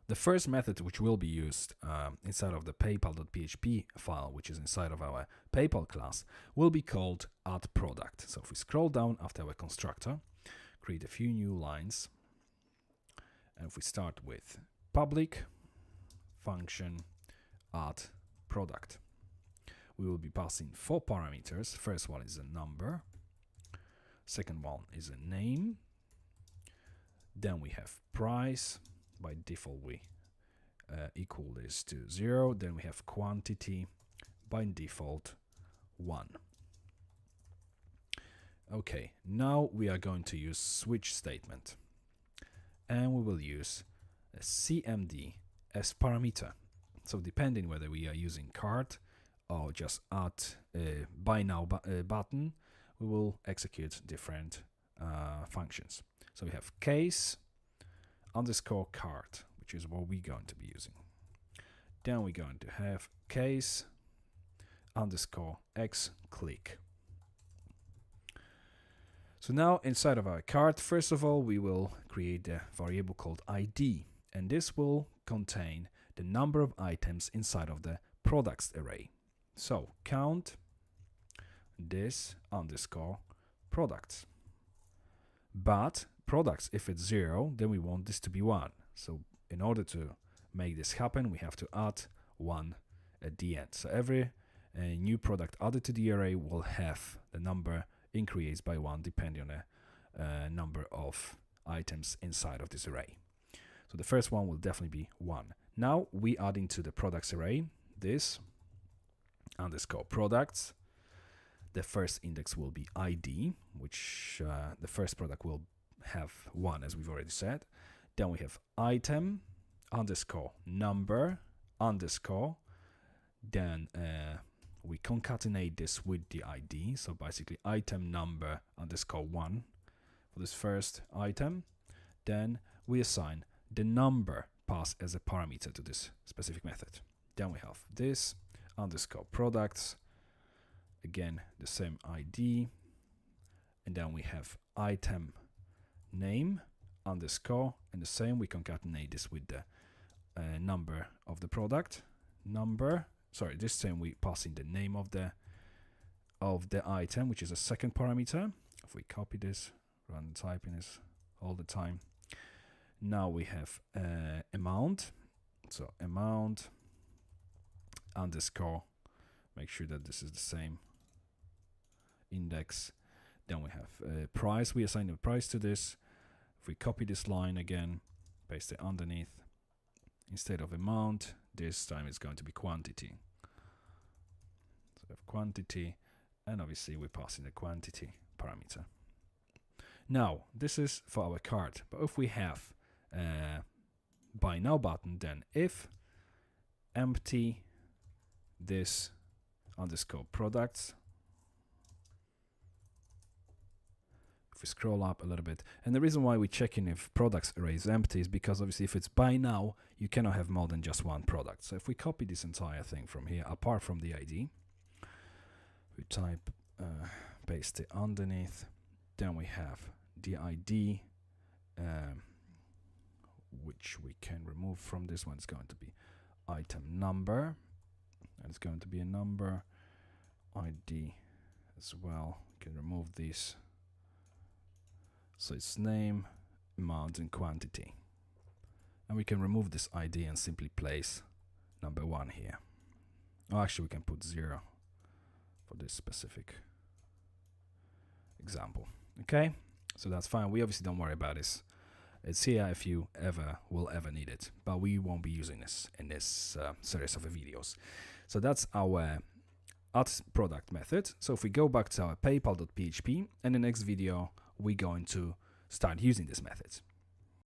the first method which will be used inside of the PayPal.php file, which is inside of our PayPal class, will be called addProduct. So if we scroll down after our constructor, create a few new lines, and if we start with public function addProduct, we will be passing 4 parameters. First one is a number, second one is a name, then we have price. By default we equal this to 0, then we have quantity, by default 1. Okay, now we are going to use switch statement, and we will use a CMD as parameter. So depending whether we are using cart or just add a buy now button, we will execute different functions. So we have case underscore cart, which is what we're going to be using. Then we're going to have case underscore x click. So now inside of our cart, first of all, we will create a variable called ID, and this will contain the number of items inside of the products array. So count this underscore products. But products, if it's 0, then we want this to be 1. So in order to make this happen, we have to add 1 at the end. So every new product added to the array will have the number increased by 1 depending on the number of items inside of this array. So the first one will definitely be 1. Now we add into the products array this underscore products. The first index will be ID, which the first product will have 1, as we've already said. Then we have item underscore number underscore. Then we concatenate this with the ID. So basically item number underscore 1 for this first item. Then we assign the number passed as a parameter to this specific method. Then we have this underscore products. Again, the same ID. And then we have item name underscore, and the same, we concatenate this with the number of the product number. Sorry, this time we pass in the name of the item, which is a second parameter. If we copy this, run typing this all the time. Now we have amount. So amount underscore, make sure that this is the same index. Then we have price. We assign a price to this. If we copy this line again, paste it underneath, instead of amount, this time it's going to be quantity. So we have quantity, and obviously we pass in the quantity parameter. Now this is for our cart, but if we have buy now button, then if empty this underscore products. If we scroll up a little bit, and the reason why we're checking if products array is empty is because obviously if it's buy now, you cannot have more than just one product. So if we copy this entire thing from here, apart from the ID, we type, paste it underneath, then we have the ID, which we can remove from this one. It's going to be item number, and it's going to be a number, ID as well. We can remove these. So it's name, amount, and quantity. And we can remove this ID and simply place number 1 here. Oh, actually, we can put 0 for this specific example. Okay, so that's fine. We obviously don't worry about this. It's here if you will ever need it, but we won't be using this in this series of videos. So that's our add product method. So if we go back to our PayPal.php, in the next video, we're going to start using this method.